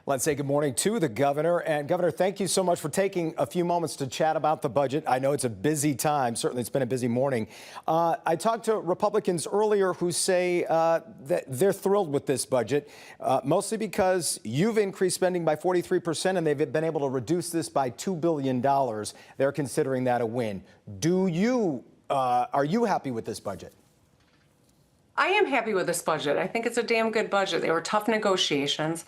Let's say good morning to the governor. And Governor, thank you so much for taking a few moments to chat about the budget. I know it's a busy time. Certainly, it's been a busy morning. I talked to Republicans earlier who say that they're thrilled with this budget, mostly because you've increased spending by 43% and they've been able to reduce this by $2 billion. They're considering that a win. Are you happy with this budget? I am happy with this budget. I think it's a damn good budget. They were tough negotiations.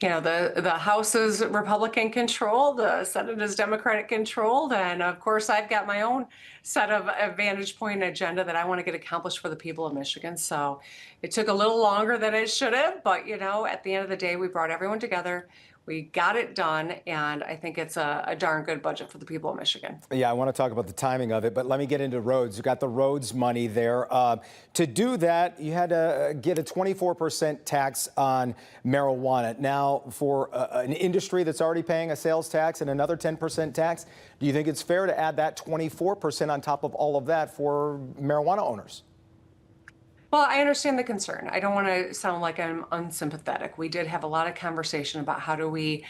You know, the House is Republican controlled, the Senate is Democratic controlled, and of course I've got my own set of vantage point agenda that I want to get accomplished for the people of Michigan. So it took a little longer than it should have, but you know, at the end of the day, we brought everyone together. We got it done, and I think it's a darn good budget for the people of Michigan. Yeah, I want to talk about the timing of it, but let me get into roads. You got the roads money there. To do that, you had to get a 24% tax on marijuana. Now, for an industry that's already paying a sales tax and another 10% tax, do you think it's fair to add that 24% on top of all of that for marijuana owners? Well, I understand the concern. I don't want to sound like I'm unsympathetic. We did have a lot of conversation about how do we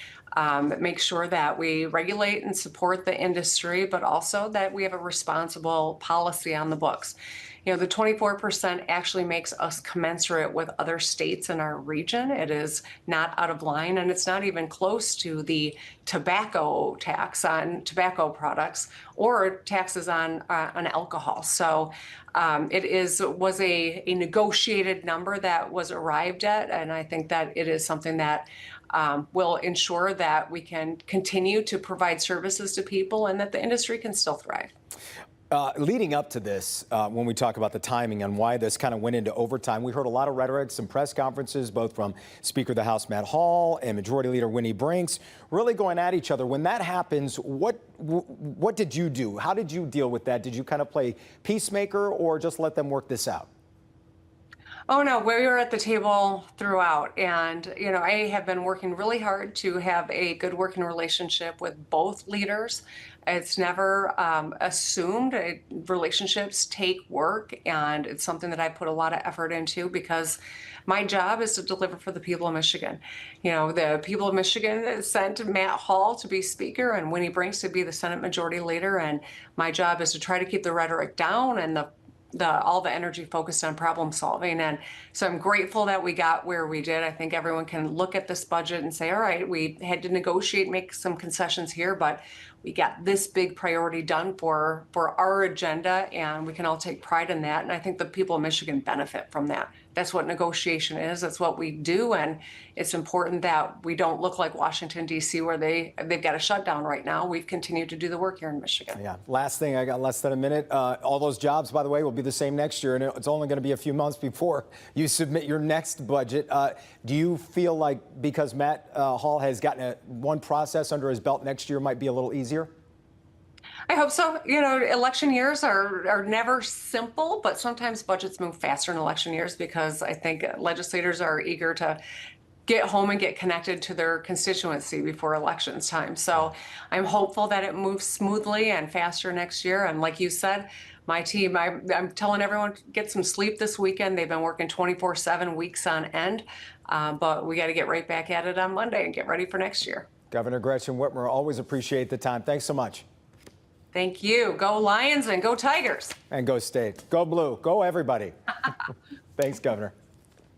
make sure that we regulate and support the industry, but also that we have a responsible policy on the books. You know, the 24% actually makes us commensurate with other states in our region. It is not out of line, and it's not even close to the tobacco tax on tobacco products or taxes on alcohol. So was a negotiated number that was arrived at, and I think that it is something that will ensure that we can continue to provide services to people and that the industry can still thrive. Leading up to this, when we talk about the timing and why this kind of went into overtime, we heard a lot of rhetoric, some press conferences, both from Speaker of the House Matt Hall and Majority Leader Winnie Brinks, really going at each other. When that happens, what did you do? How did you deal with that? Did you kind of play peacemaker or just let them work this out? Oh no, we were at the table throughout, and you know, I have been working really hard to have a good working relationship with both leaders. It's never assumed. Relationships take work, and it's something that I put a lot of effort into because my job is to deliver for the people of Michigan. You know, the people of Michigan sent Matt Hall to be Speaker and Winnie Brinks to be the Senate Majority Leader, and my job is to try to keep the rhetoric down and all the energy focused on problem solving. And so I'm grateful that we got where we did. I think everyone can look at this budget and say, all right, we had to negotiate, make some concessions here, but we got this big priority done for our agenda, and we can all take pride in that. And I think the people of Michigan benefit from that. That's what negotiation is. That's what we do. And it's important that we don't look like Washington, D.C., where they've got a shutdown right now. We've continued to do the work here in Michigan. Yeah. Last thing, I got less than a minute. All those jobs, by the way, will be the same next year. And it's only going to be a few months before you submit your next budget. Do you feel like because Matt Hall has gotten one process under his belt, next year might be a little easier? I hope so. You know, election years are never simple, but sometimes budgets move faster in election years because I think legislators are eager to get home and get connected to their constituency before elections time. So I'm hopeful that it moves smoothly and faster next year. And like you said, my team, I'm telling everyone, get some sleep this weekend. They've been working 24/7 weeks on end, but we got to get right back at it on Monday and get ready for next year. Governor Gretchen Whitmer, always appreciate the time. Thanks so much. Thank you. Go Lions and go Tigers. And go State. Go Blue. Go everybody. Thanks, Governor.